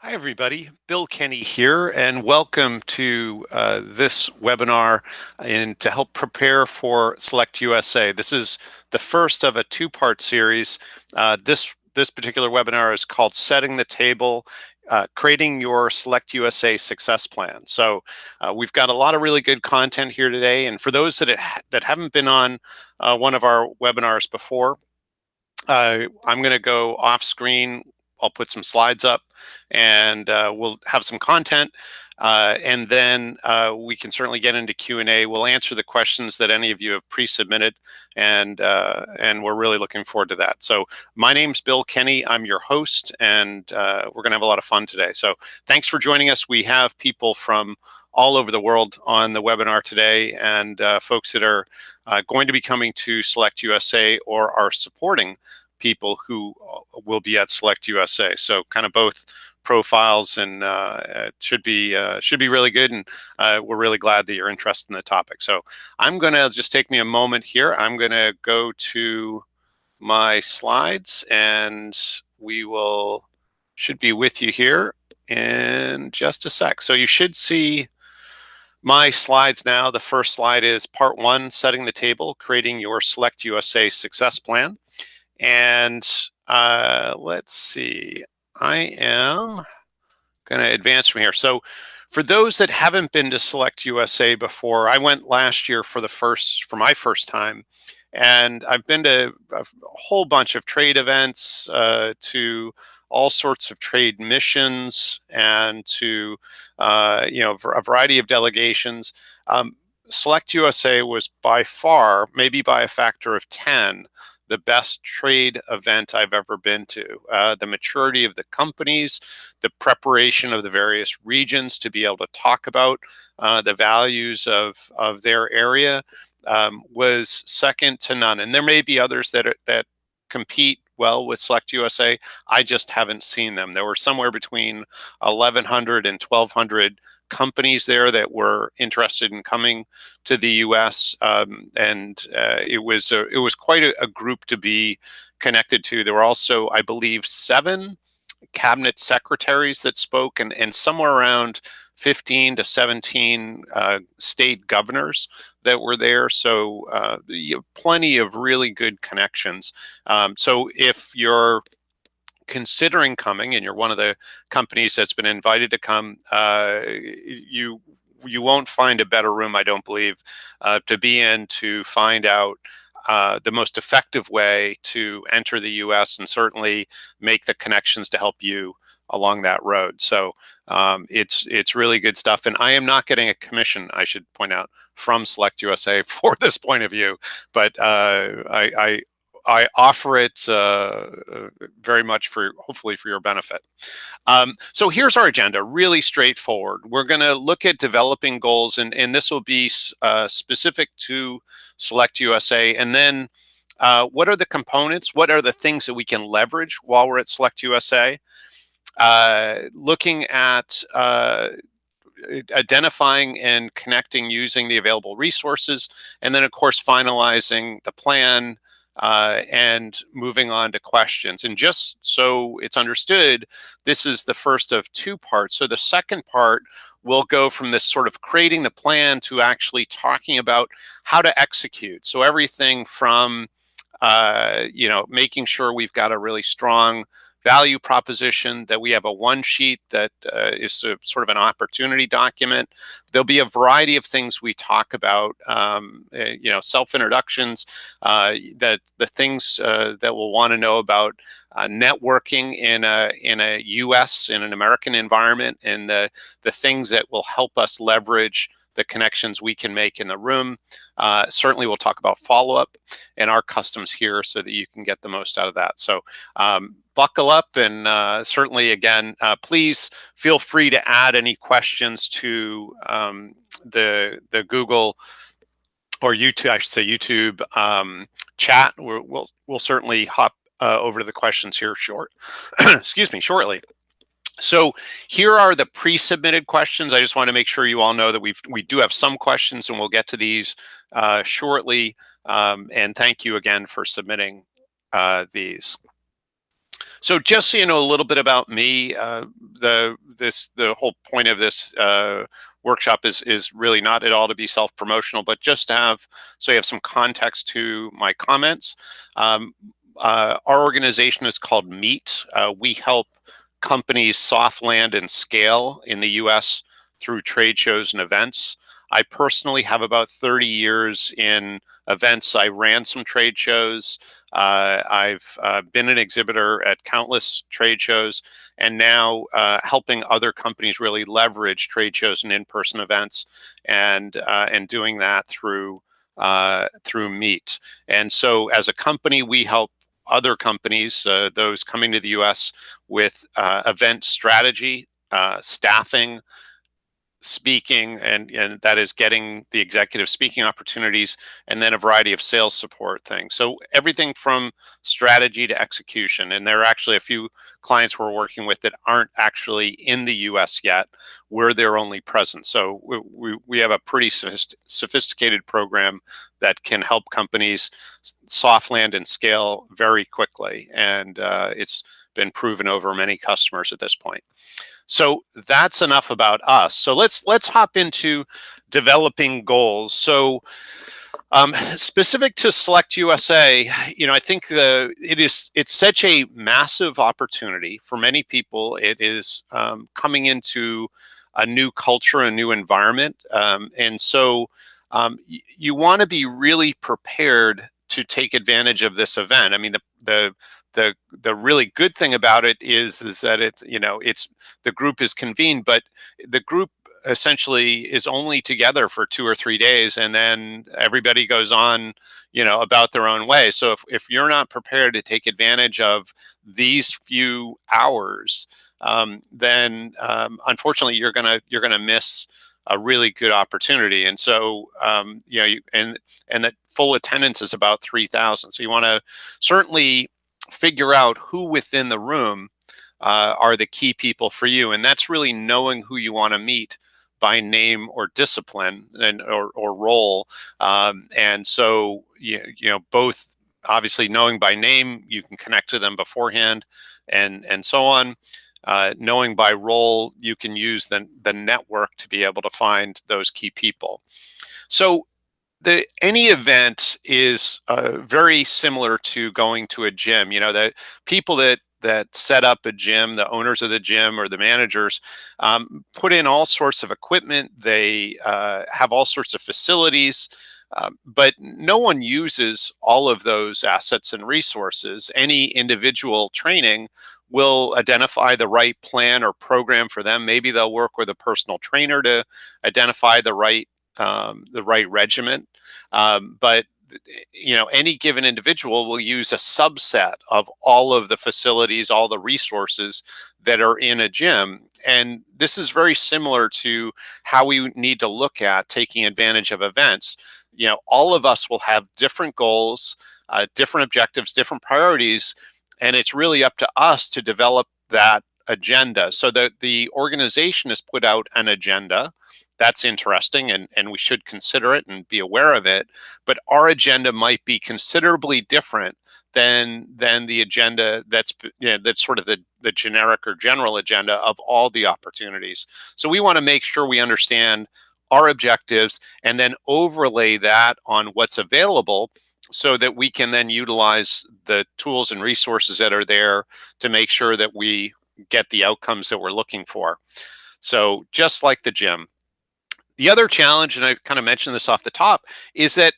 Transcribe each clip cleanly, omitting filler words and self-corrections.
Hi, everybody. Bill Kenny here, and welcome to this webinar to help prepare for SelectUSA. This is the first of a two-part series. This particular webinar is called Setting the Table, Creating Your SelectUSA Success Plan. So we've got a lot of really good content here today, and for those that haven't been on one of our webinars before, I'm going to go off screen. I'll put some slides up and we'll have some content. And then we can certainly get into Q&A. We'll answer the questions that any of you have pre-submitted, and we're really looking forward to that. So my name's Bill Kenny. I'm your host, and we're going to have a lot of fun today. So thanks for joining us. We have people from all over the world on the webinar today, and folks that are going to be coming to SelectUSA or are supporting people who will be at SelectUSA. So kind of both profiles, and it should be really good, and we're really glad that you're interested in the topic. So I'm going to just take me a moment here. I'm going to go to my slides, and should be with you here in just a sec. So you should see my slides now. The first slide is part one, setting the table, creating your SelectUSA success plan. And let's see, I am going to advance from here. So for those that haven't been to SelectUSA before, I went last year for my first time. And I've been to a whole bunch of trade events, to all sorts of trade missions, and to a variety of delegations. SelectUSA was by far, maybe by a factor of 10, the best trade event I've ever been to. The maturity of the companies, the preparation of the various regions to be able to talk about the values of their area was second to none. And there may be others that compete well with SelectUSA. I just haven't seen them. There were somewhere between 1,100 and 1,200 companies there that were interested in coming to the U.S. And it was quite a group to be connected to. There were also, I believe, 7 cabinet secretaries that spoke, and somewhere around 15 to 17 state governors that were there. So plenty of really good connections. So if you're considering coming and you're one of the companies that's been invited to come, you won't find a better room, I don't believe, to be in to find out the most effective way to enter the U.S. and certainly make the connections to help you along that road. So it's really good stuff. And I am not getting a commission, I should point out, from SelectUSA for this point of view, but I offer it very much hopefully for your benefit. So here's our agenda, really straightforward. We're going to look at developing goals, and this will be specific to SelectUSA. And then what are the components? What are the things that we can leverage while we're at SelectUSA? Looking at identifying and connecting using the available resources, and then of course finalizing the plan, and moving on to questions. And just so it's understood, this is the first of 2 parts. So the second part will go from this sort of creating the plan to actually talking about how to execute. So everything from making sure we've got a really strong value proposition, that we have a one sheet that is sort of an opportunity document. There'll be a variety of things we talk about, self-introductions, that the things that we'll want to know about networking in a U.S., in an American environment, and the things that will help us leverage the connections we can make in the room. Certainly we'll talk about follow-up and our customs here so that you can get the most out of that. So buckle up, and certainly, again, please feel free to add any questions to the Google or YouTube, I should say YouTube chat. We'll certainly hop over to the questions here excuse me, shortly. So here are the pre-submitted questions. I just want to make sure you all know that we do have some questions, and we'll get to these shortly. And thank you again for submitting these. So just so you know a little bit about me, the whole point of this workshop is really not at all to be self-promotional, but just to have so you have some context to my comments. Um, our organization is called Meet. We help companies soft land and scale in the U.S. through trade shows and events. I personally have about 30 years in events. I ran some trade shows. I've been an exhibitor at countless trade shows, and now helping other companies really leverage trade shows and in-person events, and doing that through Meet. And so, as a company, we help other companies, those coming to the U.S. with event strategy, staffing, speaking, and that is getting the executive speaking opportunities, and then a variety of sales support things. So everything from strategy to execution. And there are actually a few clients we're working with that aren't actually in the US yet. We're their only presence. So we have a pretty sophisticated program that can help companies soft land and scale very quickly, and it's been proven over many customers at this point. So that's enough about us. So let's hop into developing goals. So specific to SelectUSA, I think it's such a massive opportunity for many people. It is coming into a new culture, a new environment, and so you want to be really prepared to take advantage of this event. I mean, the really good thing about it is that it's the group is convened, but the group essentially is only together for 2 or 3 days, and then everybody goes on about their own way. So if you're not prepared to take advantage of these few hours, then unfortunately you're gonna miss a really good opportunity. And so and that full attendance is about 3,000. So you want to certainly figure out who within the room are the key people for you, and that's really knowing who you want to meet by name or discipline or role. And so both obviously knowing by name, you can connect to them beforehand, and so on. Knowing by role, you can use the network to be able to find those key people. So any event is very similar to going to a gym. The people that set up a gym, the owners of the gym or the managers, put in all sorts of equipment. They have all sorts of facilities, but no one uses all of those assets and resources. Any individual training will identify the right plan or program for them. Maybe they'll work with a personal trainer to identify the right regimen. But any given individual will use a subset of all of the facilities, all the resources that are in a gym. And this is very similar to how we need to look at taking advantage of events. All of us will have different goals, different objectives, different priorities, and it's really up to us to develop that agenda. So the organization has put out an agenda. That's interesting, and we should consider it and be aware of it. But our agenda might be considerably different than the agenda that's sort of the generic or general agenda of all the opportunities. So we want to make sure we understand our objectives and then overlay that on what's available, so that we can then utilize the tools and resources that are there to make sure that we get the outcomes that we're looking for. So just like the gym. The other challenge, and I kind of mentioned this off the top, is that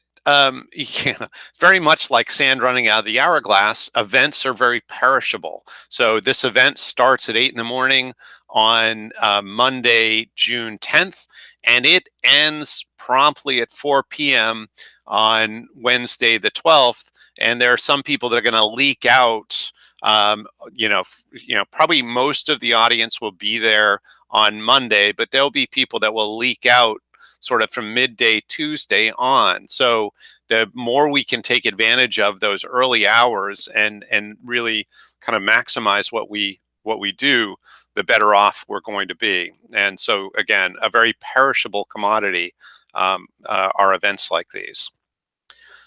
very much like sand running out of the hourglass, events are very perishable. So this event starts at 8 in the morning on Monday, June 10th, and it ends promptly at 4 p.m. on Wednesday, the 12th. And there are some people that are going to leak out. Probably most of the audience will be there on Monday, but there'll be people that will leak out sort of from midday Tuesday on. So the more we can take advantage of those early hours and really kind of maximize what we do, the better off we're going to be. And so again, a very perishable commodity are events like these.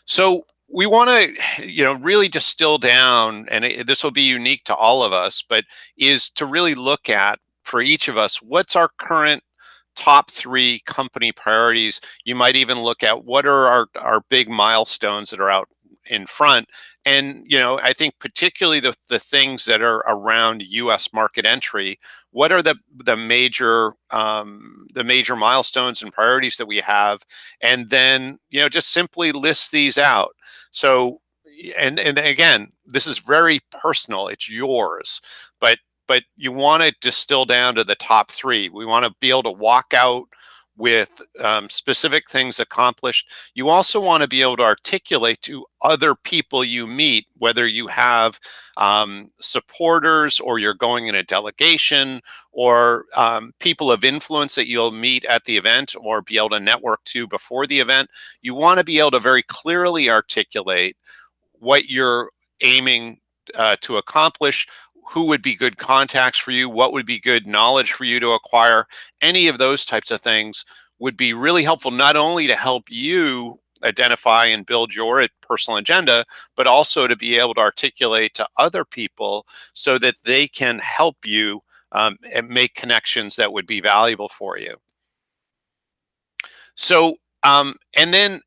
So we want to, really distill down, and this will be unique to all of us, but is to really look at, for each of us, what's our current top 3 company priorities. You might even look at what are our big milestones that are out in front. And, I think particularly the things that are around US market entry, what are the major milestones and priorities that we have? And then, just simply list these out. So, and again, this is very personal, it's yours, but you want to distill down to the top 3. We want to be able to walk out with specific things accomplished. You also want to be able to articulate to other people you meet, whether you have supporters or you're going in a delegation, or people of influence that you'll meet at the event or be able to network to before the event. You want to be able to very clearly articulate what you're aiming to accomplish, who would be good contacts for you, what would be good knowledge for you to acquire. Any of those types of things would be really helpful, not only to help you identify and build your personal agenda, but also to be able to articulate to other people so that they can help you and make connections that would be valuable for you. So, and then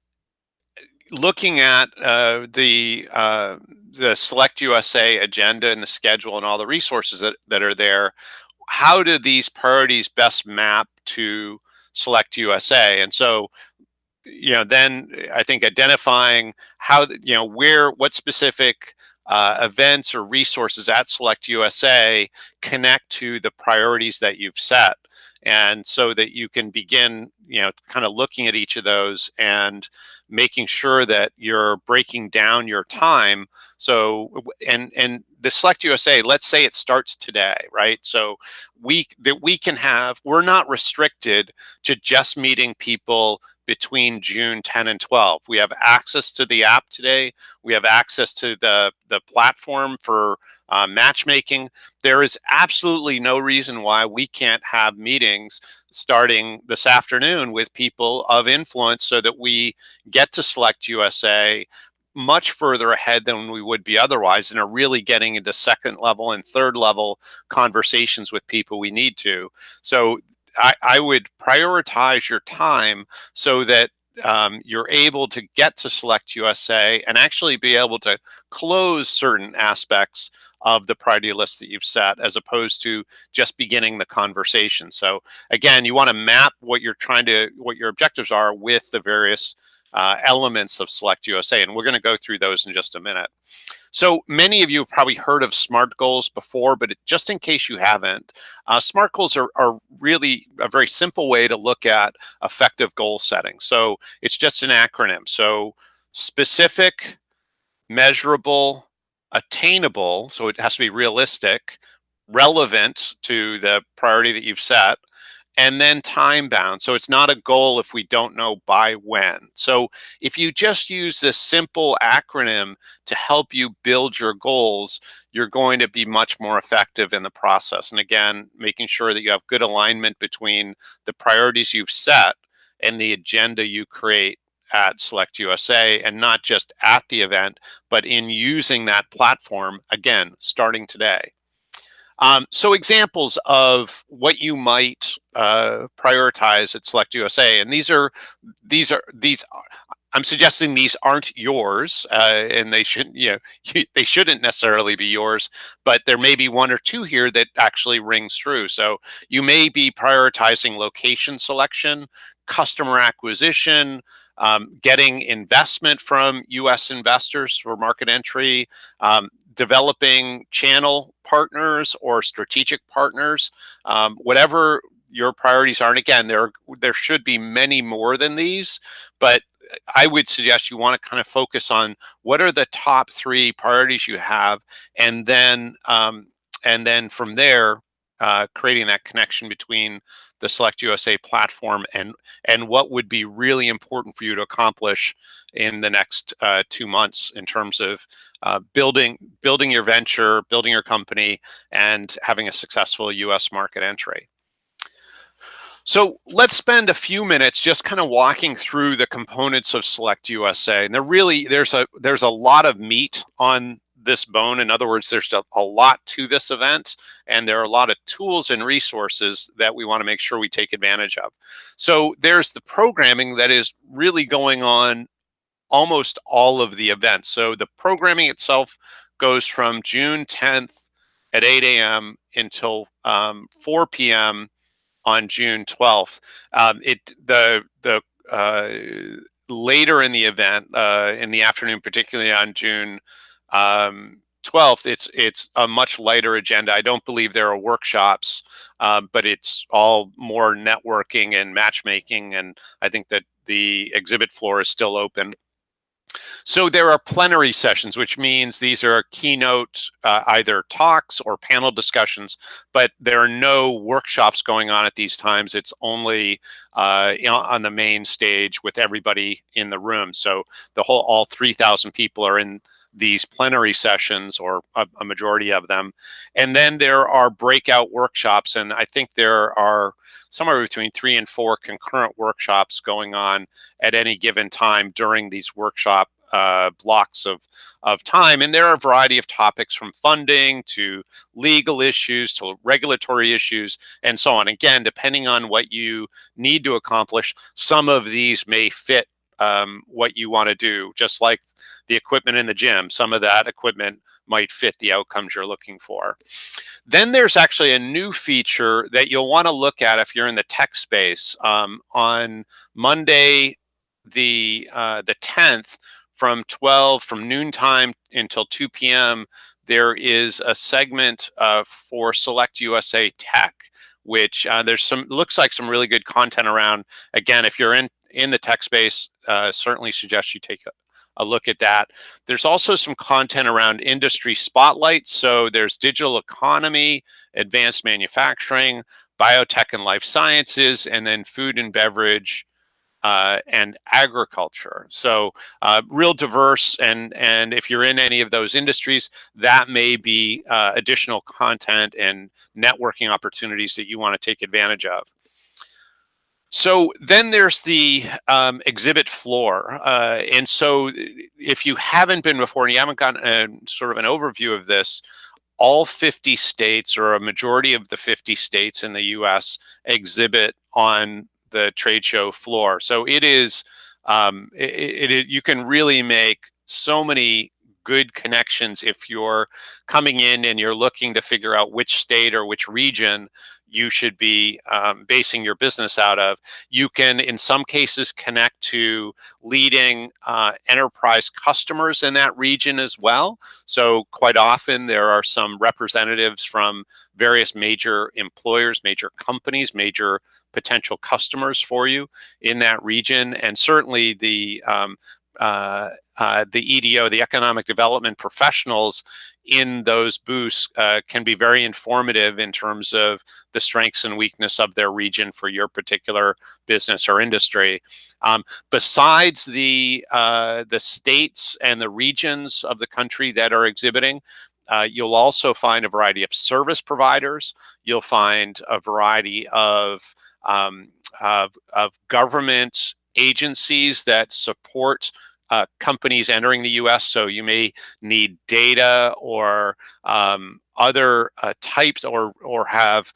looking at the SelectUSA agenda and the schedule and all the resources that are there, how do these priorities best map to SelectUSA? And so, then I think identifying how, what specific events or resources at SelectUSA connect to the priorities that you've set. And so that you can begin, kind of looking at each of those and making sure that you're breaking down your time. So, and the SelectUSA, let's say it starts today, right? So we can have, we're not restricted to just meeting people between June 10 and 12. We have access to the app today. We have access to the platform for matchmaking. There is absolutely no reason why we can't have meetings starting this afternoon with people of influence so that we get to SelectUSA much further ahead than we would be otherwise, and are really getting into second level and third level conversations with people we need to. So I would prioritize your time so that you're able to get to SelectUSA and actually be able to close certain aspects of the priority list that you've set, as opposed to just beginning the conversation. So again, you want to map what your objectives are with the various elements of SelectUSA, and we're going to go through those in just a minute. So many of you have probably heard of SMART goals before, but just in case you haven't, SMART goals are really a very simple way to look at effective goal setting. So it's just an acronym. So specific, measurable, attainable, so it has to be realistic, relevant to the priority that you've set, and then time bound. So it's not a goal if we don't know by when. So if you just use this simple acronym to help you build your goals, you're going to be much more effective in the process. And again, making sure that you have good alignment between the priorities you've set and the agenda you create at SelectUSA, and not just at the event, but in using that platform, again, starting today. So examples of what you might prioritize at SelectUSA, and these I'm suggesting these aren't yours, and they shouldn't, they shouldn't necessarily be yours, but there may be one or two here that actually rings true. So you may be prioritizing location selection, customer acquisition, getting investment from US investors for market entry, developing channel partners or strategic partners, whatever your priorities are. And again, there should be many more than these, but I would suggest you want to kind of focus on what are the top 3 priorities you have, and then from there, creating that connection between the SelectUSA platform and what would be really important for you to accomplish in the next 2 months in terms of building your venture, building your company, and having a successful US market entry. So let's spend a few minutes just kind of walking through the components of SelectUSA. And there's a lot of meat on this bone. In other words, there's a lot to this event, and there are a lot of tools and resources that we want to make sure we take advantage of. So there's the programming that is really going on almost all of the events. So the programming itself goes from June 10th at 8 a.m. until 4 p.m. on June 12th. The later in the event, in the afternoon, particularly on June 12th, it's a much lighter agenda. I don't believe there are workshops, but it's all more networking and matchmaking, and I think that the exhibit floor is still open. So there are plenary sessions, which means these are keynote either talks or panel discussions, but there are no workshops going on at these times. It's only on the main stage with everybody in the room. So all 3,000 people are in these plenary sessions, or a majority of them. And then there are breakout workshops, and I think there are somewhere between 3 and 4 concurrent workshops going on at any given time during these workshop blocks of time. And there are a variety of topics, from funding to legal issues to regulatory issues and so on. Again, depending on what you need to accomplish, some of these may fit what you want to do. Just like the equipment in the gym, some of that equipment might fit the outcomes you're looking for. Then there's actually a new feature that you'll want to look at if you're in the tech space. On Monday, the 10th, from noontime until 2 p.m., there is a segment for SelectUSA Tech, which looks like some really good content around. Again, if you're in the tech space, certainly suggest you take a look at that. There's also some content around industry spotlights. So there's digital economy, advanced manufacturing, biotech and life sciences, and then food and beverage and agriculture. So real diverse, and if you're in any of those industries, that may be additional content and networking opportunities that you want to take advantage of. So then there's the exhibit floor. And so if you haven't been before and you haven't gotten sort of an overview of this, all 50 states, or a majority of the 50 states in the US, exhibit on the trade show floor. So it is, you can really make so many good connections if you're coming in and you're looking to figure out which state or which region you should be basing your business out of. You can, in some cases, connect to leading enterprise customers in that region as well. So quite often there are some representatives from various major employers, major companies, major potential customers for you in that region. And certainly the EDO, the economic development professionals in those booths can be very informative in terms of the strengths and weakness of their region for your particular business or industry. Besides the states and the regions of the country that are exhibiting, you'll also find a variety of service providers. You'll find a variety of government agencies that support companies entering the US. So you may need data or other types, or have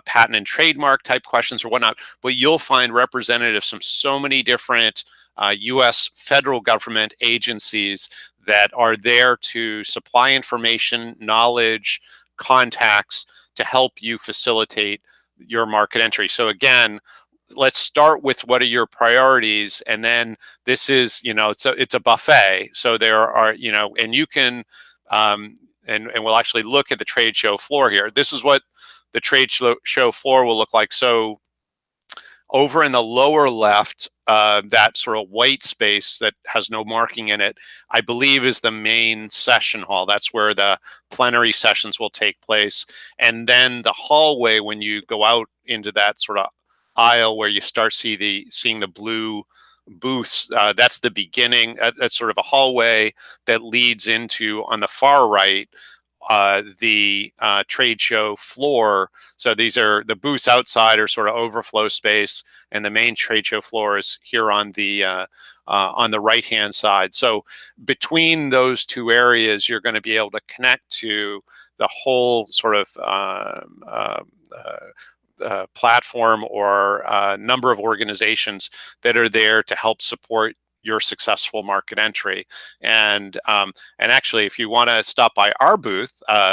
patent and trademark type questions or whatnot. But you'll find representatives from so many different US federal government agencies that are there to supply information, knowledge, contacts to help you facilitate your market entry. So again, let's start with what are your priorities, and then this is, it's a buffet. So there are, and you can, and we'll actually look at the trade show floor here. This is what the trade show floor will look like. So over in the lower left, that sort of white space that has no marking in it, I believe is the main session hall. That's where the plenary sessions will take place. And then the hallway, when you go out into that sort of aisle where you start seeing the blue booths, that's the beginning. That's sort of a hallway that leads into, on the far right, the trade show floor. So these are the booths outside are sort of overflow space, and the main trade show floor is here on the right hand side. So between those two areas, you're going to be able to connect to the whole sort of platform or number of organizations that are there to help support your successful market entry. And actually, if you want to stop by our booth,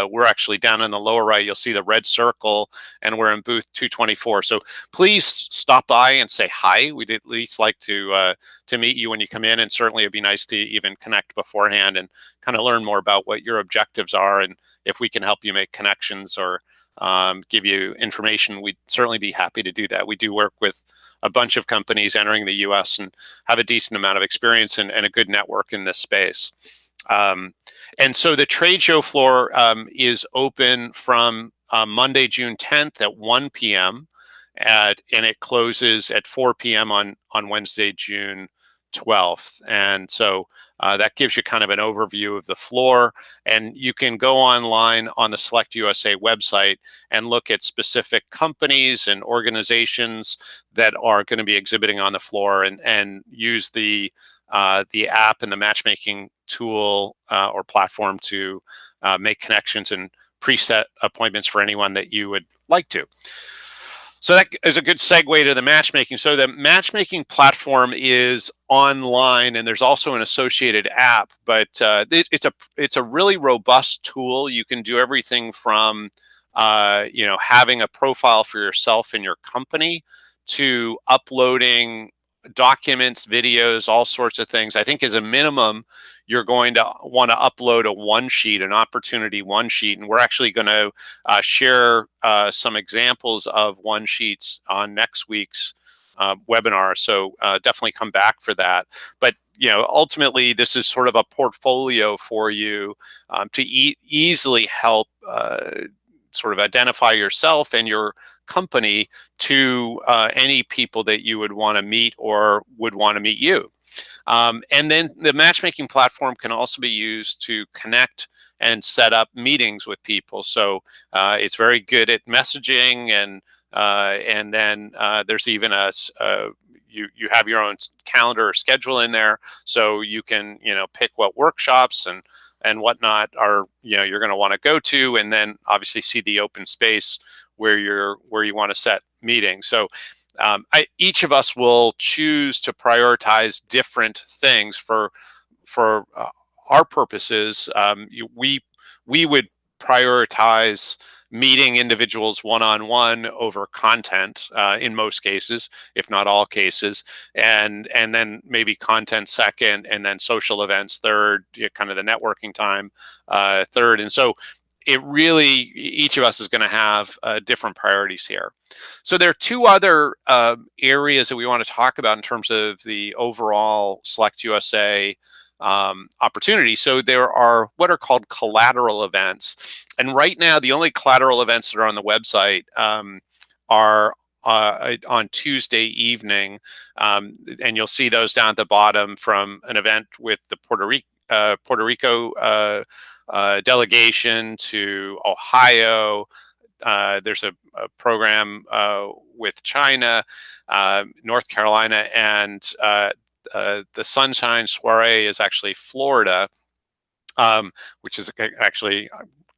we're actually down in the lower right. You'll see the red circle, and we're in booth 224. So please stop by and say hi. We'd at least like to meet you when you come in, and certainly it'd be nice to even connect beforehand and kind of learn more about what your objectives are, and if we can help you make connections or give you information, we'd certainly be happy to do that. We do work with a bunch of companies entering the US and have a decent amount of experience and a good network in this space. And so the trade show floor is open from Monday, June 10th at 1 p.m. And it closes at 4 p.m. on Wednesday, June 12th. And so that gives you kind of an overview of the floor. And you can go online on the SelectUSA website and look at specific companies and organizations that are going to be exhibiting on the floor, and use the app and the matchmaking tool or platform to make connections and preset appointments for anyone that you would like to. So that is a good segue to the matchmaking. So the matchmaking platform is online, and there's also an associated app. But it's a really robust tool. You can do everything from having a profile for yourself and your company to uploading documents, videos, all sorts of things. I think as a minimum, you're going to want to upload a one sheet, an opportunity one sheet, and we're actually going to share some examples of one sheets on next week's webinar. So definitely come back for that. But ultimately, this is sort of a portfolio for you to easily help sort of identify yourself and your company to any people that you would want to meet or would want to meet you. And then the matchmaking platform can also be used to connect and set up meetings with people. So it's very good at messaging, and then there's even you have your own calendar or schedule in there, so you can pick what workshops and whatnot are you're going to want to go to, and then obviously see the open space where you want to set meetings. So each of us will choose to prioritize different things for our purposes. We would prioritize meeting individuals one-on-one over content in most cases, if not all cases, and then maybe content second, and then social events third, kind of the networking time third. And so each of us is going to have different priorities here. So there are two other areas that we want to talk about in terms of the overall SelectUSA opportunity. So there are what are called collateral events. And right now, the only collateral events that are on the website are on Tuesday evening. And you'll see those down at the bottom, from an event with the Puerto Rico delegation to Ohio. There's a program with China, North Carolina, and the Sunshine Soiree is actually Florida, which is actually,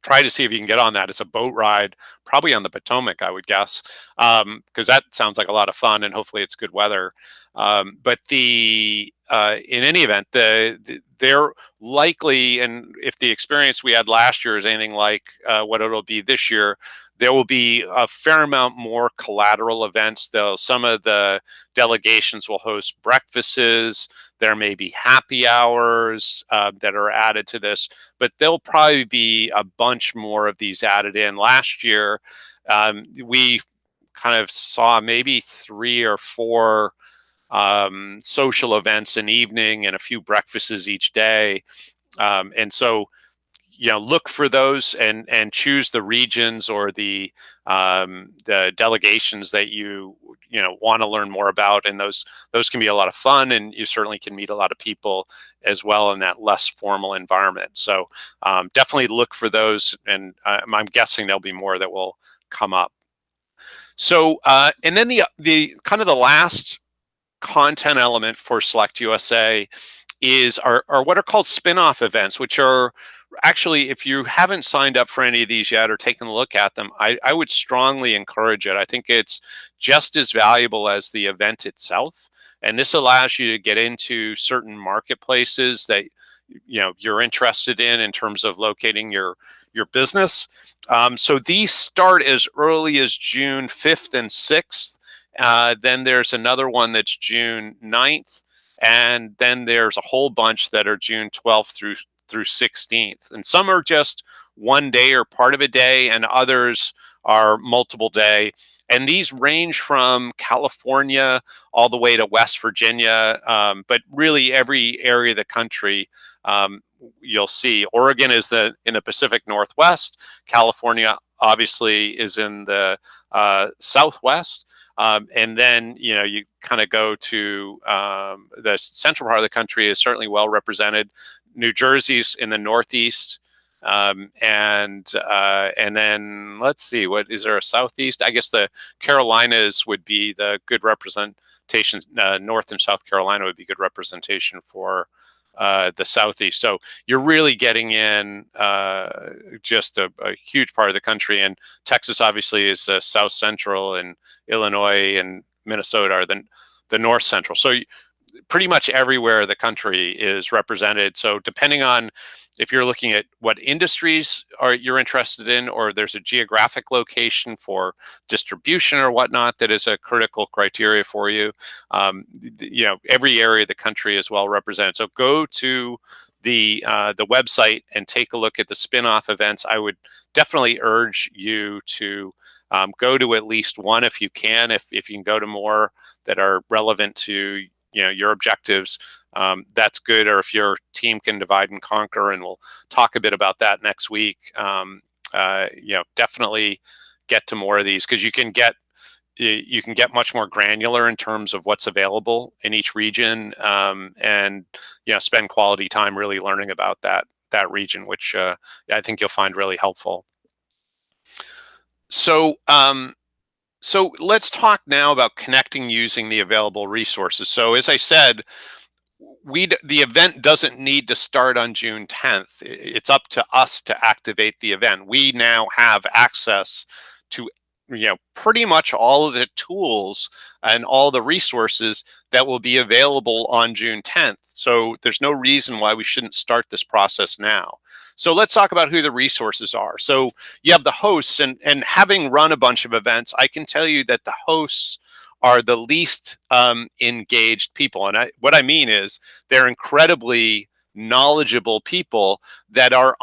try to see if you can get on that. It's a boat ride, probably on the Potomac, I would guess, because that sounds like a lot of fun, and hopefully it's good weather. But in any event, they're likely, and if the experience we had last year is anything like what it'll be this year, there will be a fair amount more collateral events, though. Some of the delegations will host breakfasts. There may be happy hours that are added to this, but there'll probably be a bunch more of these added in. Last year, we kind of saw maybe 3 or 4 social events an evening and a few breakfasts each day. And so look for those and choose the regions or the delegations that you want to learn more about, and those can be a lot of fun, and you certainly can meet a lot of people as well in that less formal environment. So definitely look for those, and I'm guessing there'll be more that will come up. So and then the kind of the last content element for SelectUSA are what are called spin-off events, which are actually, if you haven't signed up for any of these yet or taken a look at them, I would strongly encourage it. I think it's just as valuable as the event itself. And this allows you to get into certain marketplaces that you're interested in terms of locating your business. So these start as early as June 5th and 6th. Then there's another one that's June 9th. And then there's a whole bunch that are June 12th through 16th. And some are just one day or part of a day, and others are multiple day. And these range from California all the way to West Virginia, but really every area of the country. You'll see Oregon is in the Pacific Northwest. California obviously is in the Southwest. And then, you kind of go to the central part of the country is certainly well represented. New Jersey's in the Northeast. And then let's see, what is there a Southeast? I guess the Carolinas would be the good representation. North and South Carolina would be good representation for the Southeast. So you're really getting in just a huge part of the country. And Texas obviously is the South Central, and Illinois and Minnesota are the North Central. So pretty much everywhere the country is represented. So depending on if you're looking at what industries you're interested in, or there's a geographic location for distribution or whatnot that is a critical criteria for you, every area of the country is well represented. So go to the website and take a look at the spin-off events. I would definitely urge you to go to at least one if you can. If you can go to more that are relevant to your objectives, that's good. Or if your team can divide and conquer, and we'll talk a bit about that next week. Definitely get to more of these, because you can get much more granular in terms of what's available in each region, and spend quality time really learning about that region, which I think you'll find really helpful. So let's talk now about connecting using the available resources. So as I said, the event doesn't need to start on June 10th. It's up to us to activate the event. We now have access to pretty much all of the tools and all the resources that will be available on June 10th. So there's no reason why we shouldn't start this process now. So let's talk about who the resources are. So you have the hosts, and having run a bunch of events, I can tell you that the hosts are the least engaged people. And what I mean is they're incredibly knowledgeable people that are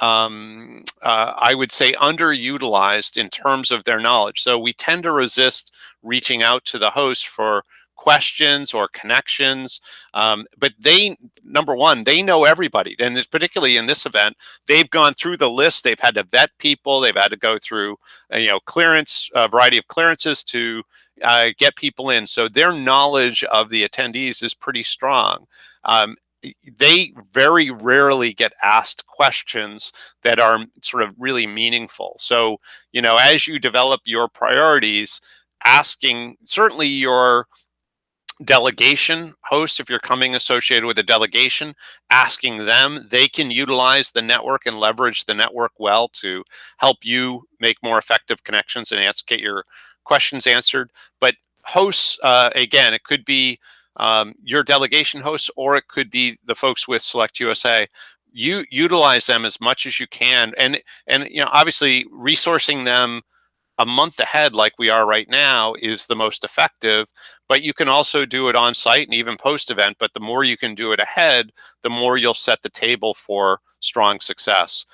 I would say underutilized in terms of their knowledge. So we tend to resist reaching out to the host for questions or connections, but number one, they know everybody. And particularly in this event, they've gone through the list. They've had to vet people. They've had to go through clearance, a variety of clearances to get people in. So their knowledge of the attendees is pretty strong. They very rarely get asked questions that are sort of really meaningful. So, as you develop your priorities, asking certainly your delegation hosts, if you're coming associated with a delegation, asking them, they can utilize the network and leverage the network well to help you make more effective connections and get your questions answered. But hosts, again, it could be your delegation hosts, or it could be the folks with SelectUSA. You utilize them as much as you can, and obviously resourcing them a month ahead like we are right now is the most effective, but you can also do it on site and even post event. But the more you can do it ahead, the more you'll set the table for strong success.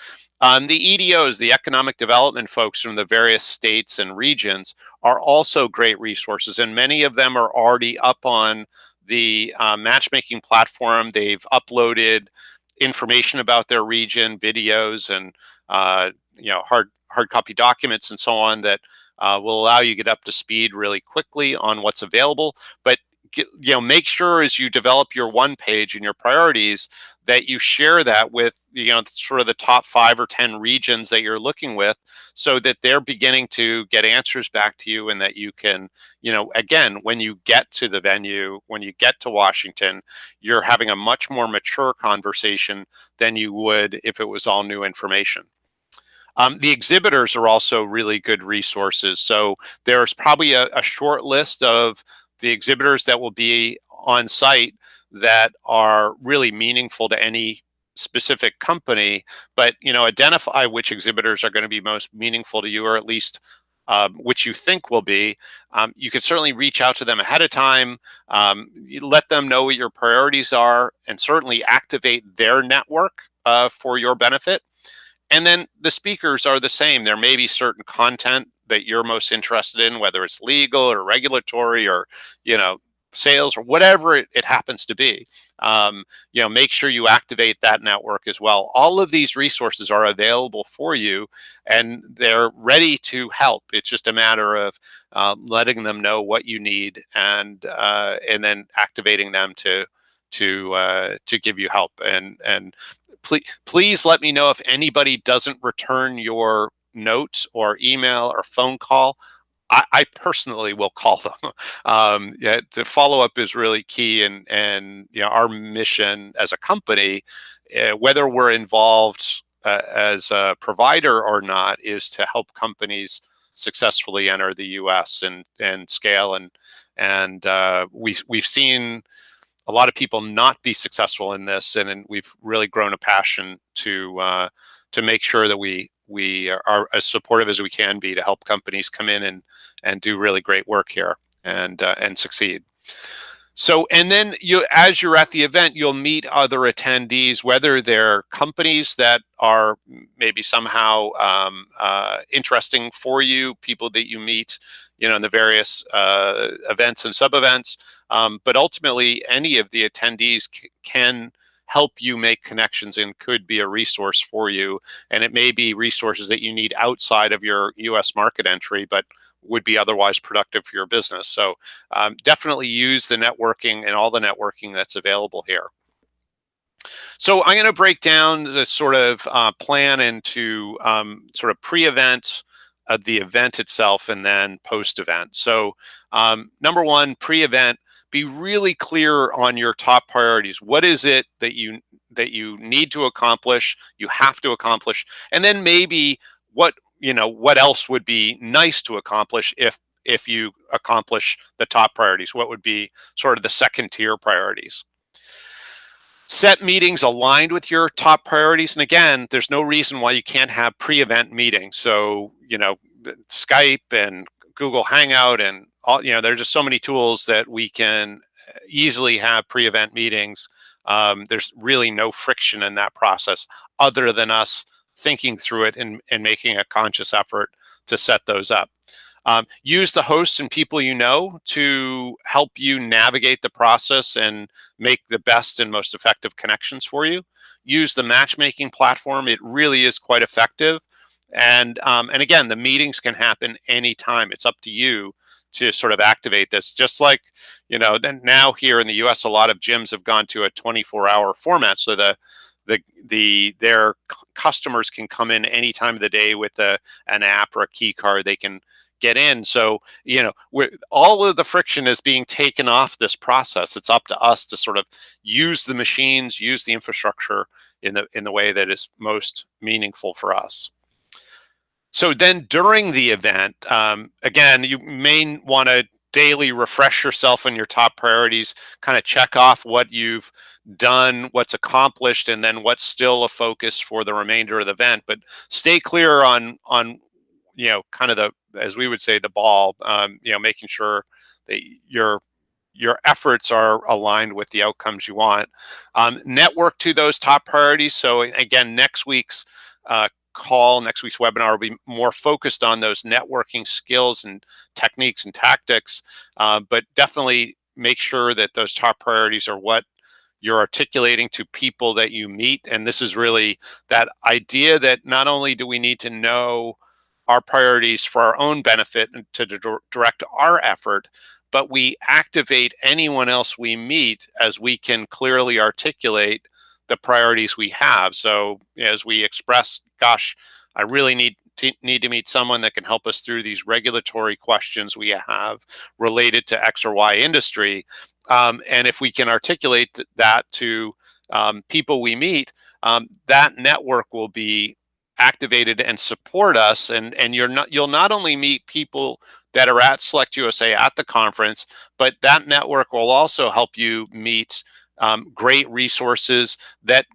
The EDOs, the economic development folks from the various states and regions, are also great resources, and many of them are already up on the matchmaking platform. They've uploaded information about their region, videos, and hard copy documents and so on that will allow you to get up to speed really quickly on what's available. But make sure as you develop your one page and your priorities that you share that with sort of the top 5 or 10 regions that you're looking with, so that they're beginning to get answers back to you, and that you can, again, when you get to the venue, when you get to Washington, you're having a much more mature conversation than you would if it was all new information. The exhibitors are also really good resources. So there's probably a short list of the exhibitors that will be on site that are really meaningful to any specific company, but identify which exhibitors are going to be most meaningful to you, or at least which you think will be. You can certainly reach out to them ahead of time. You let them know what your priorities are, and certainly activate their network for your benefit. And then the speakers are the same. There may be certain content that you're most interested in, whether it's legal or regulatory or, sales or whatever it happens to be. Make sure you activate that network as well. All of these resources are available for you, and they're ready to help. It's just a matter of letting them know what you need, and then activating them to give you help. And please let me know if anybody doesn't return your note or email or phone call. I personally will call them. Yeah, the follow up is really key, and our mission as a company, whether we're involved as a provider or not, is to help companies successfully enter the U.S. and scale. And we've seen a lot of people not be successful in this, and we've really grown a passion to make sure that we are as supportive as we can be to help companies come in and do really great work here and succeed. So, and then as you're at the event, you'll meet other attendees, whether they're companies that are maybe somehow interesting for you, people that you meet, in the various events and sub-events. But ultimately, any of the attendees can help you make connections and could be a resource for you. And it may be resources that you need outside of your U.S. market entry, but would be otherwise productive for your business. So definitely use the networking and all the networking that's available here. So I'm going to break down the sort of plan into sort of pre-event, the event itself, and then post-event. So number one, pre-event, be really clear on your top priorities. What is it that you need to accomplish, you have to accomplish, and then maybe what else would be nice to accomplish if you accomplish the top priorities. What would be sort of the second tier priorities? Set meetings aligned with your top priorities. And again, there's no reason why you can't have pre-event meetings. So, Skype and Google Hangout and all, there's just so many tools that we can easily have pre-event meetings. There's really no friction in that process other than us thinking through it and making a conscious effort to set those up. Use the hosts and people to help you navigate the process and make the best and most effective connections for you. Use the matchmaking platform. It really is quite effective. And again, the meetings can happen anytime. It's up to you to sort of activate this. Just like, now here in the US, a lot of gyms have gone to a 24-hour format. So their customers can come in any time of the day with an app or a key card. They can get in. So, all of the friction is being taken off this process. It's up to us to sort of use the machines, use the infrastructure in the way that is most meaningful for us. So then during the event, again, you may want to daily refresh yourself on your top priorities, kind of check off what you've done, what's accomplished, and then what's still a focus for the remainder of the event. But stay clear on kind of as we would say, the ball, making sure that your efforts are aligned with the outcomes you want. Network to those top priorities. So again, next week's next week's webinar will be more focused on those networking skills and techniques and tactics, but definitely make sure that those top priorities are what you're articulating to people that you meet. And this is really that idea that not only do we need to know our priorities for our own benefit and to direct our effort, but we activate anyone else we meet as we can clearly articulate the priorities we have. So as we express, gosh, I really need to meet someone that can help us through these regulatory questions we have related to X or Y industry. And if we can articulate that to people we meet, that network will be activated and support us. And you'll not only meet people that are at SelectUSA at the conference, but that network will also help you meet great resources that,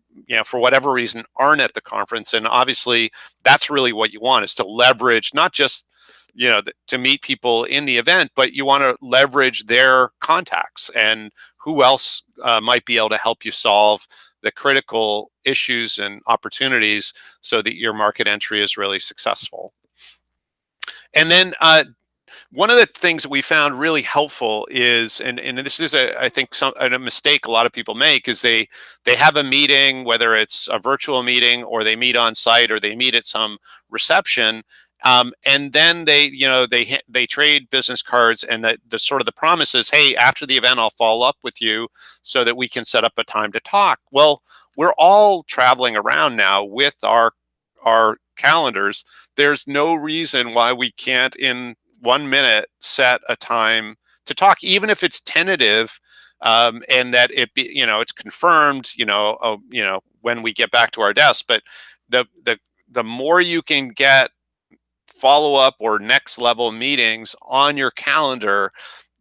for whatever reason aren't at the conference. And obviously that's really what you want, is to leverage not just to meet people in the event, but you want to leverage their contacts and who else might be able to help you solve the critical issues and opportunities so that your market entry is really successful. And then one of the things that we found really helpful is, and this is I think a mistake a lot of people make, is they have a meeting, whether it's a virtual meeting or they meet on site or they meet at some reception, and then they trade business cards, and the sort of the promise is, hey, after the event I'll follow up with you so that we can set up a time to talk. Well, we're all traveling around now with our calendars. There's no reason why we can't in 1 minute set a time to talk, even if it's tentative, and that it's confirmed, when we get back to our desk. But the more you can get follow up or next level meetings on your calendar,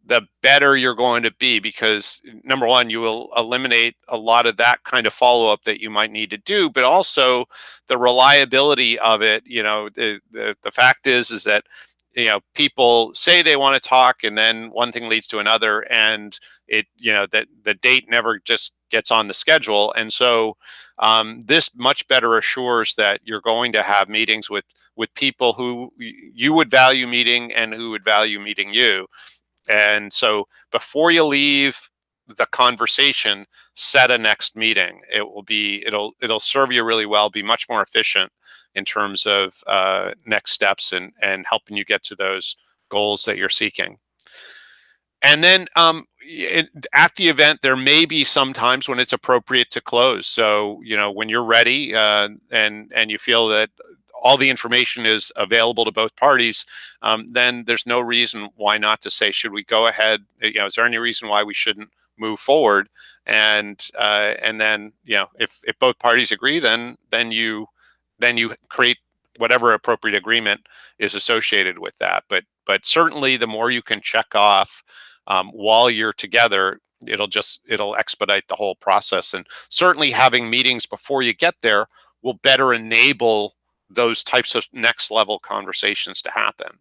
the better you're going to be, because number one, you will eliminate a lot of that kind of follow up that you might need to do, but also the reliability of it. The fact is that people say they want to talk, and then one thing leads to another, and that the date never just gets on the schedule. And so this much better assures that you're going to have meetings with people who you would value meeting and who would value meeting you. And so before you leave the conversation, set a next meeting. It'll serve you really well, be much more efficient in terms of next steps and helping you get to those goals that you're seeking. And then at the event, there may be some times when it's appropriate to close. So, when you're ready and you feel that all the information is available to both parties, then there's no reason why not to say, should we go ahead? Is there any reason why we shouldn't move forward? And then, if both parties agree, then you create whatever appropriate agreement is associated with that. But certainly, the more you can check off while you're together, it'll expedite the whole process. And certainly, having meetings before you get there will better enable those types of next level conversations to happen.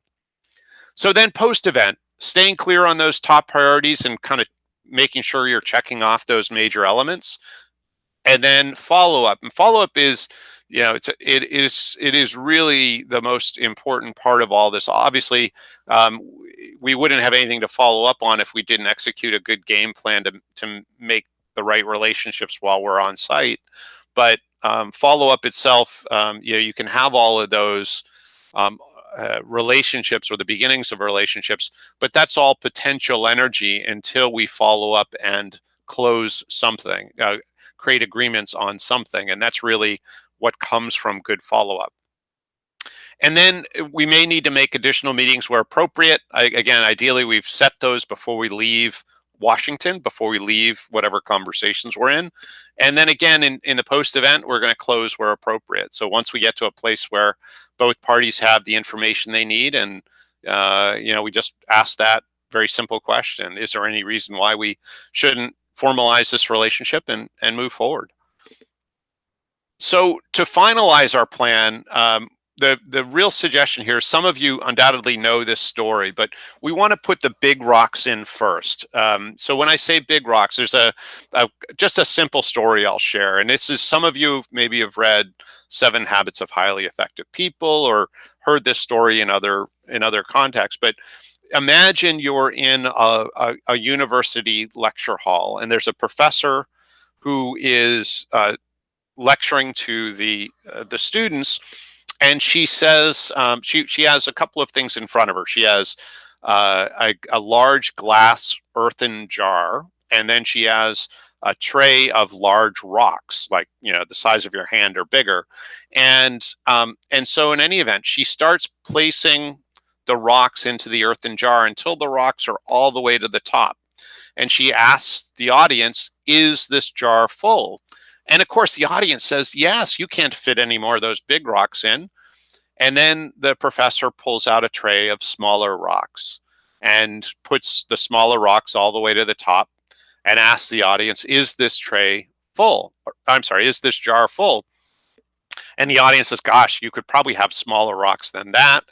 So then post event, staying clear on those top priorities and kind of making sure you're checking off those major elements. And then follow up. And follow up is, it is really the most important part of all this. Obviously, we wouldn't have anything to follow up on if we didn't execute a good game plan to make the right relationships while we're on site. But follow up itself, you can have all of those relationships or the beginnings of relationships, but that's all potential energy until we follow up and close something, create agreements on something. And that's really what comes from good follow-up. And then we may need to make additional meetings where appropriate. Again, ideally, we've set those before we leave Washington, before we leave whatever conversations we're in. And then again, in the post-event, we're going to close where appropriate. So once we get to a place where both parties have the information they need, and we just ask that very simple question: is there any reason why we shouldn't formalize this relationship and move forward? So to finalize our plan, the real suggestion here, some of you undoubtedly know this story, but we want to put the big rocks in first. So when I say big rocks, there's just a simple story I'll share. And this is, some of you maybe have read 7 Habits of Highly Effective People or heard this story in other contexts. But imagine you're in a university lecture hall, and there's a professor who is lecturing to the students, and she says she has a couple of things in front of her. She has a large glass earthen jar, and then she has a tray of large rocks, like the size of your hand or bigger, and so in any event, she starts placing the rocks into the earthen jar until the rocks are all the way to the top. And she asks the audience, "Is this jar full?" And of course, the audience says, "Yes, you can't fit any more of those big rocks in." And then the professor pulls out a tray of smaller rocks and puts the smaller rocks all the way to the top and asks the audience, "Is this tray full?" I'm sorry, "Is this jar full?" And the audience says, "Gosh, you could probably have smaller rocks than that.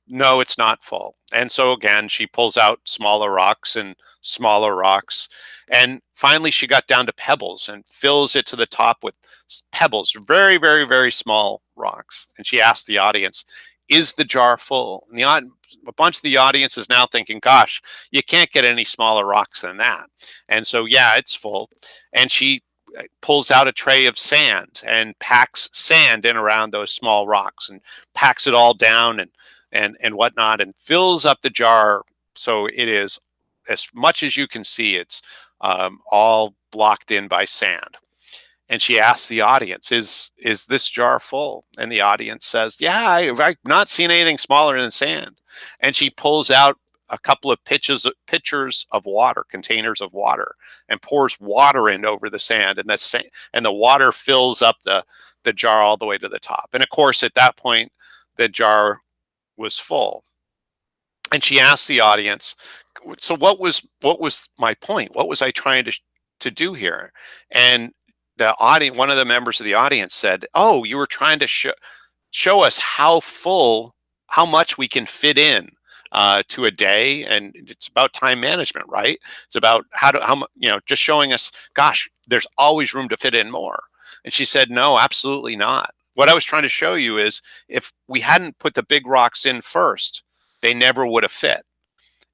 No, it's not full." And so again, she pulls out smaller rocks and smaller rocks. And finally, she got down to pebbles and fills it to the top with pebbles, very, very, very small rocks. And she asked the audience, "Is the jar full?" And a bunch of the audience is now thinking, "Gosh, you can't get any smaller rocks than that." And so, yeah, it's full. And she pulls out a tray of sand and packs sand in around those small rocks and packs it all down and whatnot, and fills up the jar so it is, as much as you can see, it's all blocked in by sand. And she asks the audience, "Is this jar full?" And the audience says, "Yeah, I've not seen anything smaller than sand." And she pulls out a couple of pitchers of water, containers of water, and pours water in over the sand, and the water fills up the jar all the way to the top. And of course, at that point, the jar was full. And she asked the audience, "So what was my point? What was I trying to do here?" And one of the members of the audience said, "Oh, you were trying to show us how much we can fit in to a day, and it's about time management, right? It's about just showing us, gosh, there's always room to fit in more." And she said, "No, absolutely not. What I was trying to show you is if we hadn't put the big rocks in first, they never would have fit."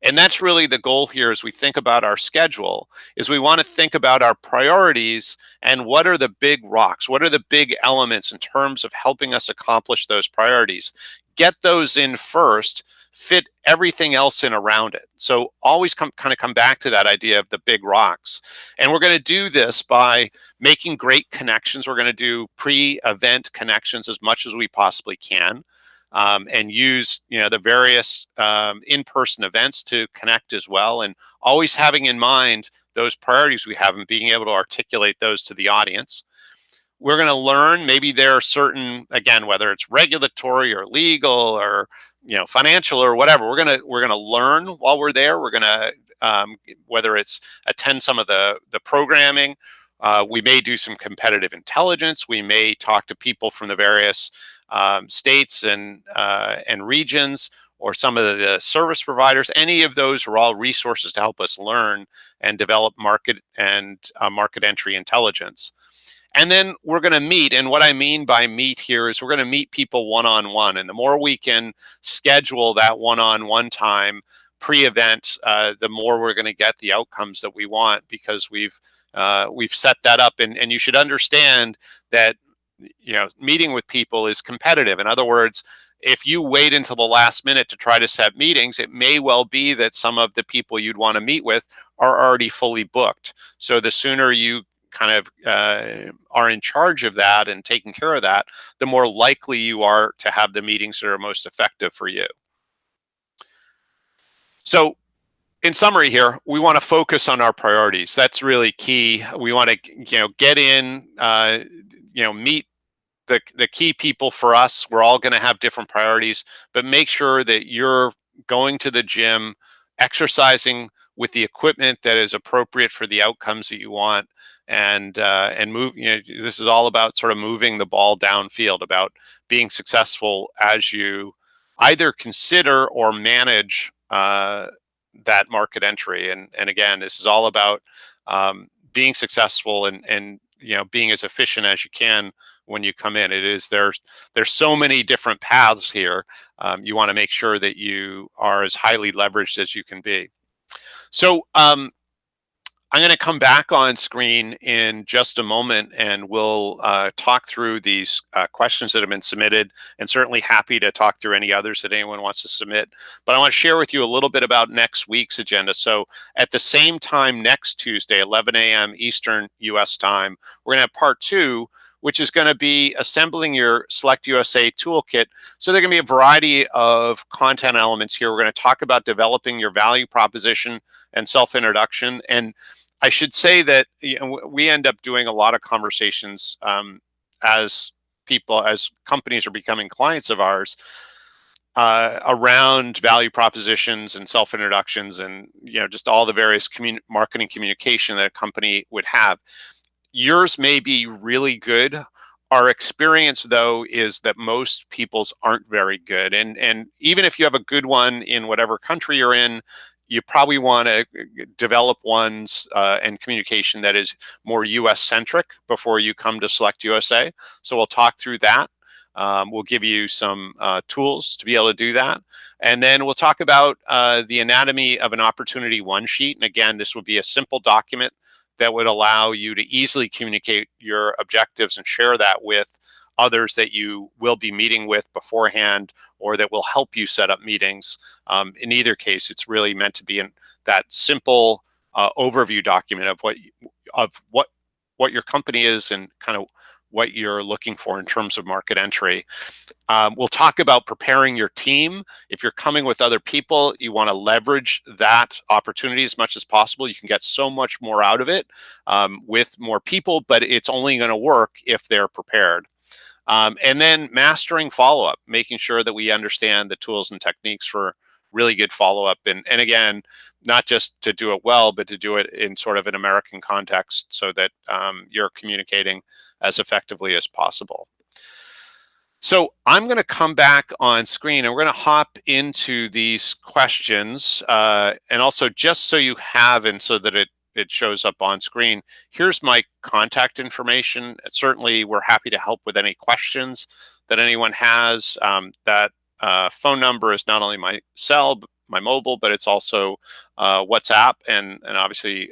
And that's really the goal here as we think about our schedule, is we want to think about our priorities and what are the big rocks, what are the big elements in terms of helping us accomplish those priorities. Get those in first, fit everything else in around it. So always come back to that idea of the big rocks. And we're going to do this by making great connections. We're going to do pre-event connections as much as we possibly can. And use the various in-person events to connect as well, and always having in mind those priorities we have and being able to articulate those to the audience. We're going to learn, maybe there are certain, again, whether it's regulatory or legal or financial or whatever, we're going to learn while we're there. We're going to whether it's attend some of the programming. We may do some competitive intelligence. We may talk to people from the various states and regions, or some of the service providers. Any of those are all resources to help us learn and develop market entry intelligence. And then we're going to meet. And what I mean by meet here is we're going to meet people one-on-one. And the more we can schedule that one-on-one time pre-event, the more we're going to get the outcomes that we want, because we've set that up. And you should understand that meeting with people is competitive. In other words, if you wait until the last minute to try to set meetings, it may well be that some of the people you'd want to meet with are already fully booked. So the sooner you kind of are in charge of that and taking care of that, the more likely you are to have the meetings that are most effective for you. So in summary here, we want to focus on our priorities. That's really key. We want to get in, meet the key people for us. We're all going to have different priorities, but make sure that you're going to the gym, exercising with the equipment that is appropriate for the outcomes that you want, and move. This is all about sort of moving the ball downfield, about being successful as you either consider or manage that market entry. And again, this is all about being successful and being as efficient as you can when you come in. There's so many different paths here. You want to make sure that you are as highly leveraged as you can be. So I'm going to come back on screen in just a moment, and we'll talk through these questions that have been submitted, and certainly happy to talk through any others that anyone wants to submit. But I want to share with you a little bit about next week's agenda. So at the same time next Tuesday, 11 a.m. Eastern US time, we're going to have part 2, which is going to be assembling your SelectUSA toolkit. So there are going to be a variety of content elements here. We're going to talk about developing your value proposition and self-introduction. And I should say that we end up doing a lot of conversations as companies are becoming clients of ours around value propositions and self-introductions, and just all the various marketing communication that a company would have. Yours may be really good. Our experience, though, is that most people's aren't very good. And even if you have a good one in whatever country you're in, you probably want to develop ones and communication that is more US centric before you come to SelectUSA. So we'll talk through that. We'll give you some tools to be able to do that. And then we'll talk about the anatomy of an opportunity one sheet. And again, this would be a simple document that would allow you to easily communicate your objectives and share that with others that you will be meeting with beforehand, or that will help you set up meetings. In either case, it's really meant to be in that simple overview document of what your company is and kind of what you're looking for in terms of market entry. We'll talk about preparing your team. If you're coming with other people, you want to leverage that opportunity as much as possible. You can get so much more out of it with more people, but it's only going to work if they're prepared. And then mastering follow-up, making sure that we understand the tools and techniques for really good follow-up. And again, not just to do it well, but to do it in sort of an American context so that you're communicating as effectively as possible. So I'm going to come back on screen, and we're going to hop into these questions. And also, just so you have, and so that it shows up on screen, here's my contact information. Certainly, we're happy to help with any questions that anyone has. That phone number is not only my cell, my mobile, but it's also WhatsApp, and obviously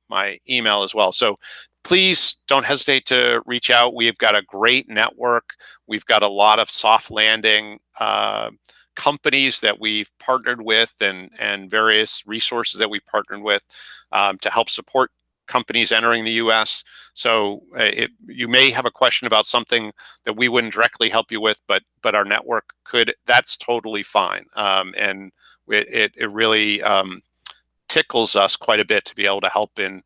my email as well. So please don't hesitate to reach out. We've got a great network. We've got a lot of soft landing companies that we've partnered with, and various resources that we've partnered with to help support companies entering the US. So you may have a question about something that we wouldn't directly help you with, but our network could. That's totally fine. And it really tickles us quite a bit to be able to help in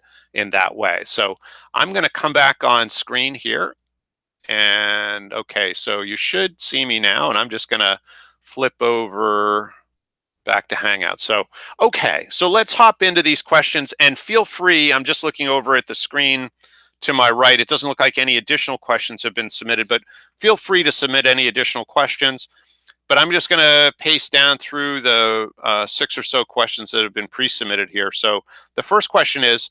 that way. So I'm going to come back on screen here. And okay, so you should see me now, and I'm just going to flip over back to Hangout. So, okay, so let's hop into these questions, and feel free. I'm just looking over at the screen to my right. It doesn't look like any additional questions have been submitted, but feel free to submit any additional questions. But I'm just going to paste down through the 6 or so questions that have been pre-submitted here. So the first question is,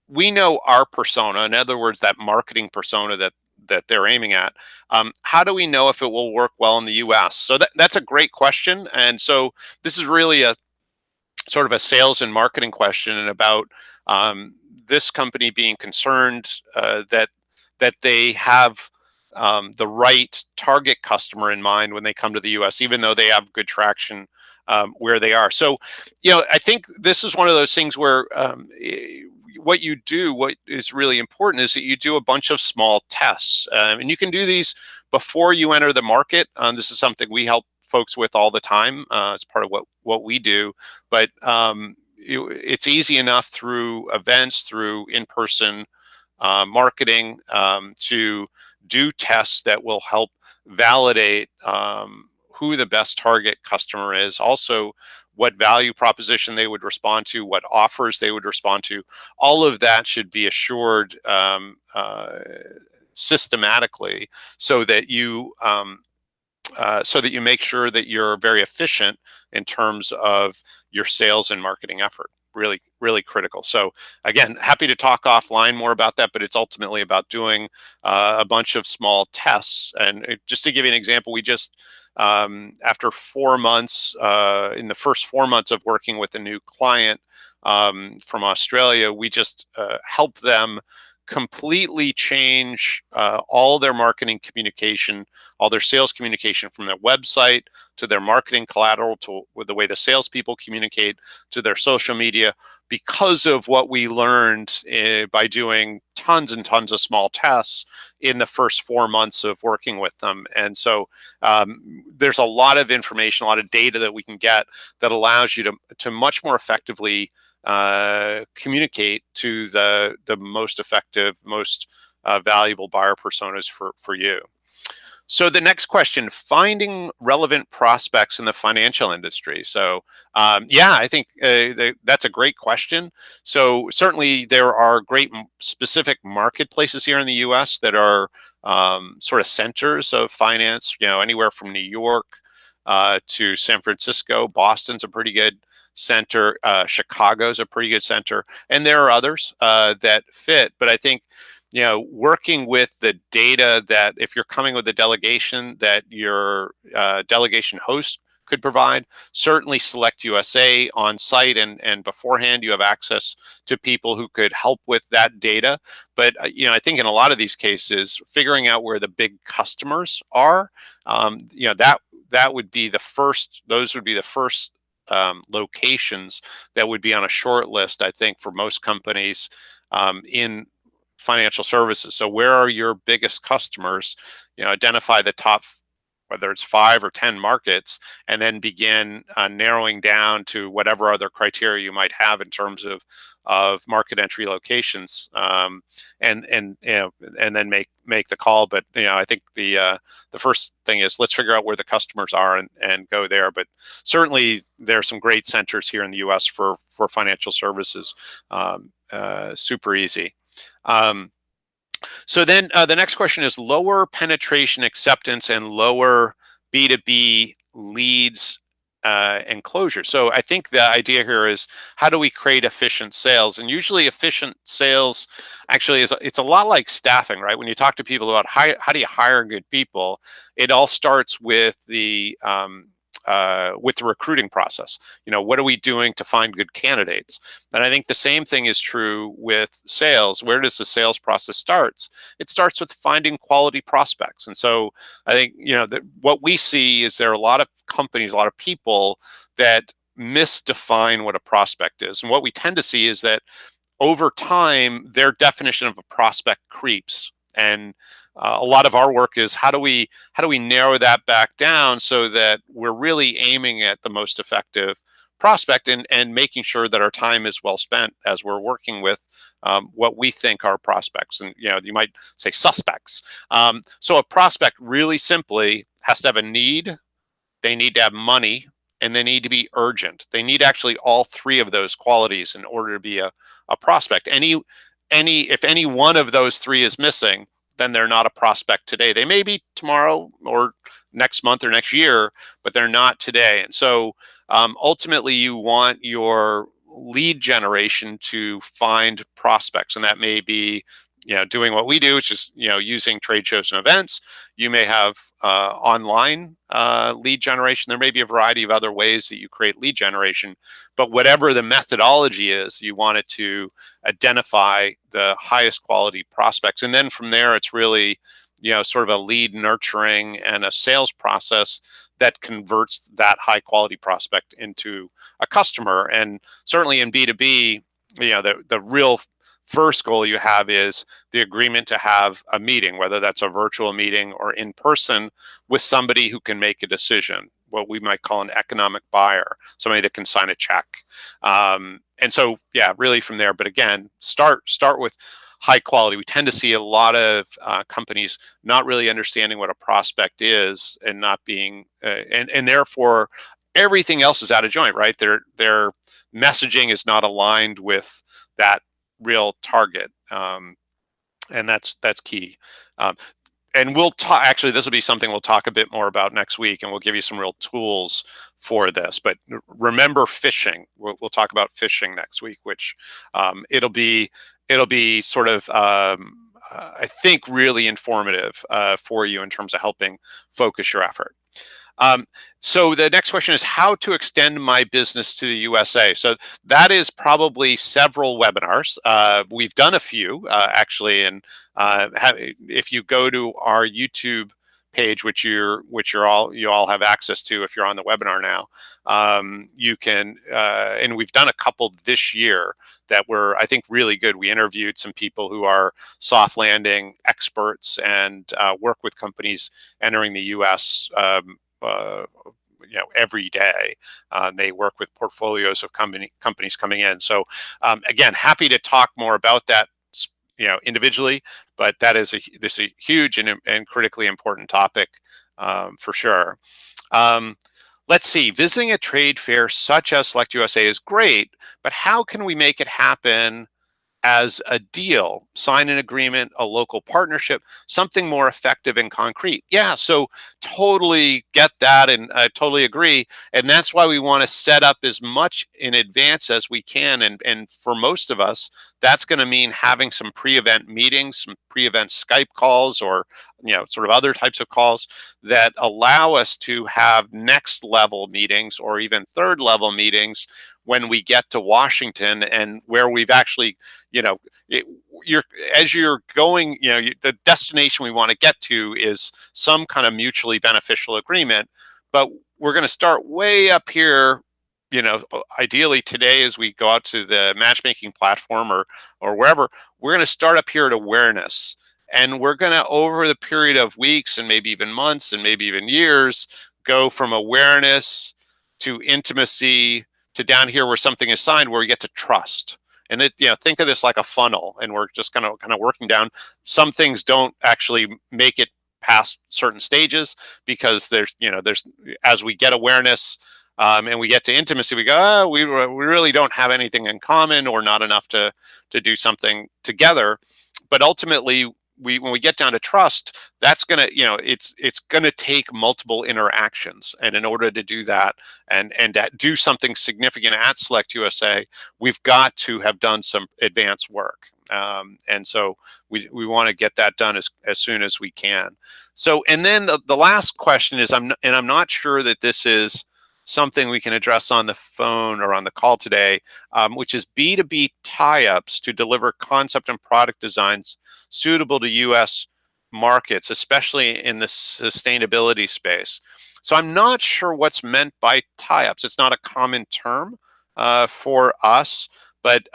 we know our persona, in other words, that marketing persona that they're aiming at. How do we know if it will work well in the US? So that's a great question. And so this is really a sort of a sales and marketing question, and about this company being concerned that they have the right target customer in mind when they come to the US, even though they have good traction where they are. So, I think this is one of those things where what is really important is that you do a bunch of small tests, and you can do these before you enter the market. This is something we help folks with all the time. It's part of what we do, but it's easy enough through events, through in-person marketing, to do tests that will help validate who the best target customer is, also what value proposition they would respond to, what offers they would respond to. All of that should be assured systematically, so that you make sure that you're very efficient in terms of your sales and marketing effort. Really, really critical. So again, happy to talk offline more about that, but it's ultimately about doing a bunch of small tests. And just to give you an example, we just, after 4 months, in the first 4 months of working with a new client, from Australia. We just help them completely change all their marketing communication, all their sales communication, from their website to their marketing collateral, to with the way the salespeople communicate, to their social media, because of what we learned by doing tons and tons of small tests in the first 4 months of working with them. And so there's a lot of information, a lot of data that we can get that allows you to much more effectively communicate to the most effective, most valuable buyer personas for you. So the next question, finding relevant prospects in the financial industry. So yeah, I think that's a great question. So certainly there are great specific marketplaces here in the US that are sort of centers of finance, anywhere from New York to San Francisco. Boston's a pretty good center. Chicago's a pretty good center. And there are others that fit. But I think working with the data, that if you're coming with a delegation that your delegation host could provide, certainly SelectUSA on site and beforehand, you have access to people who could help with that data. But I think in a lot of these cases, figuring out where the big customers are, that would be the first. Those would be the first locations that would be on a short list, I think, for most companies in financial services. So where are your biggest customers? Identify the top, whether it's 5 or 10 markets, and then begin narrowing down to whatever other criteria you might have in terms of market entry locations, and then make the call. But I think the first thing is, let's figure out where the customers are and go there. But certainly there are some great centers here in the U.S. for financial services. Super easy. So then the next question is lower penetration acceptance and lower B2B leads and closure. So I think the idea here is, how do we create efficient sales? And usually efficient sales actually it's a lot like staffing, right? When you talk to people about how do you hire good people, it all starts with the recruiting process. What are we doing to find good candidates? And I think the same thing is true with sales. Where does the sales process start? It starts with finding quality prospects. And so I think what we see is there are a lot of companies, a lot of people that misdefine what a prospect is. And what we tend to see is that over time, their definition of a prospect creeps. And a lot of our work is, how do we narrow that back down so that we're really aiming at the most effective prospect, and making sure that our time is well spent as we're working with what we think are prospects. And you might say suspects. So a prospect, really simply, has to have a need, they need to have money, and they need to be urgent. They need actually all 3 of those qualities in order to be a prospect. If any one of those 3 is missing, then they're not a prospect today. They may be tomorrow or next month or next year, but they're not today. And so ultimately, you want your lead generation to find prospects, and that may be doing what we do, which is using trade shows and events. You may have online lead generation. There may be a variety of other ways that you create lead generation, but whatever the methodology is, you want it to identify the highest quality prospects. And then from there, it's really sort of a lead nurturing and a sales process that converts that high quality prospect into a customer. And certainly in B2B, the real first goal you have is the agreement to have a meeting, whether that's a virtual meeting or in person, with somebody who can make a decision, what we might call an economic buyer, somebody that can sign a check. And so, yeah, really from there. But again, start with high quality. We tend to see a lot of companies not really understanding what a prospect is, and not being, and therefore everything else is out of joint, right? Their messaging is not aligned with that real target, and that's key. And we'll talk. Actually, this will be something we'll talk a bit more about next week, and we'll give you some real tools for this. But remember phishing. We'll talk about phishing next week, which it'll be sort of I think really informative for you in terms of helping focus your effort. So the next question is how to extend my business to the USA. So that is probably several webinars. We've done a few actually, and if you go to our YouTube page, you all have access to if you're on the webinar now, you can and we've done a couple this year that were, I think, really good. We interviewed some people who are soft landing experts and work with companies entering the U.S. Every day. They work with portfolios of companies coming in. So again, happy to talk more about that individually, but that is a huge and critically important topic for sure. Let's see, visiting a trade fair such as SelectUSA is great, but how can we make it happen as a deal, sign an agreement, a local partnership, something more effective and concrete? Yeah, so totally get that, and I totally agree. And that's why we want to set up as much in advance as we can. And for most of us, that's going to mean having some pre-event meetings, some pre-event Skype calls, or sort of other types of calls that allow us to have next level meetings or even third level meetings when we get to Washington, and where we've actually, you're as you're going, the destination we want to get to is some kind of mutually beneficial agreement. But we're going to start way up here. Ideally today, as we go out to the matchmaking platform or wherever, we're going to start up here at awareness, and we're going to, over the period of weeks and maybe even months and maybe even years, go from awareness to intimacy to down here where something is signed, where we get to trust. And that, think of this like a funnel, and we're just kind of working down. Some things don't actually make it past certain stages because there's as we get awareness and we get to intimacy, we go, oh, we really don't have anything in common, or not enough to do something together. But ultimately, when we get down to trust, that's gonna, it's gonna take multiple interactions. And in order to do that and do something significant at SelectUSA, we've got to have done some advanced work. And so we want to get that done as soon as we can. So, and then the last question is, I'm not sure that this is something we can address on the phone or on the call today, which is B2B tie-ups to deliver concept and product designs suitable to U.S. markets, especially in the sustainability space. So I'm not sure what's meant by tie-ups. It's not a common term for us, but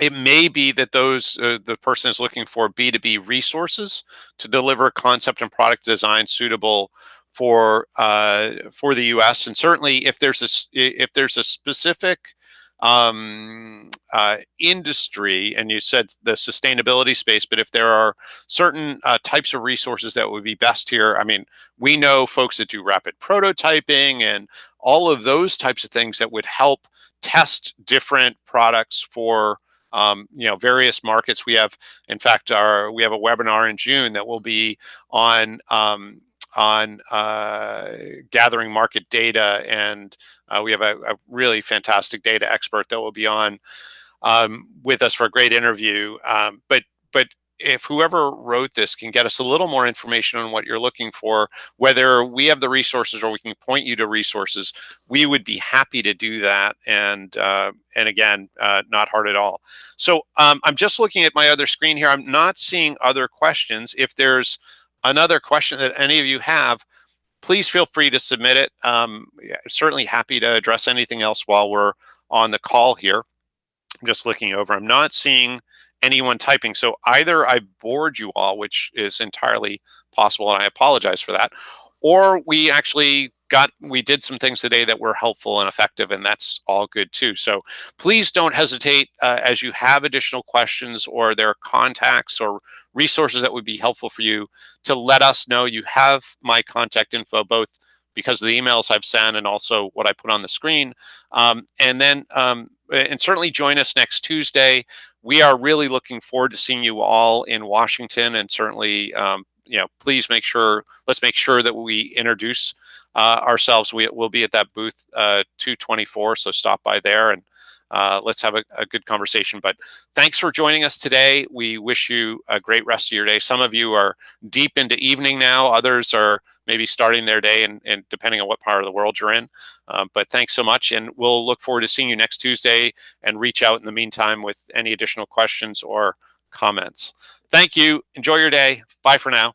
it may be that the person is looking for B2B resources to deliver concept and product design suitable for the U.S. And certainly, if there's a specific industry, and you said the sustainability space, but if there are certain types of resources that would be best here, I mean, we know folks that do rapid prototyping and all of those types of things that would help test different products for various markets. We have, in fact, we have a webinar in June that will be on gathering market data, and we have a really fantastic data expert that will be on with us for a great interview. But if whoever wrote this can get us a little more information on what you're looking for, whether we have the resources or we can point you to resources, we would be happy to do that. And again, not hard at all. So I'm just looking at my other screen here. I'm not seeing other questions. If there's another question that any of you have, please feel free to submit it. Certainly happy to address anything else while we're on the call here. I'm just looking over. I'm not seeing anyone typing. So either I bored you all, which is entirely possible, and I apologize for that, or we did some things today that were helpful and effective, and that's all good too. So please don't hesitate as you have additional questions, or there are contacts or resources that would be helpful for you, to let us know. You have my contact info, both because of the emails I've sent and also what I put on the screen. And certainly join us next Tuesday. We are really looking forward to seeing you all in Washington, and certainly, please let's make sure that we introduce ourselves. We'll be at that booth 224, so stop by there, and let's have a good conversation. But thanks for joining us today. We wish you a great rest of your day. Some of you are deep into evening now. Others are maybe starting their day, and depending on what part of the world you're in. But thanks so much, and we'll look forward to seeing you next Tuesday, and reach out in the meantime with any additional questions or comments. Thank you. Enjoy your day. Bye for now.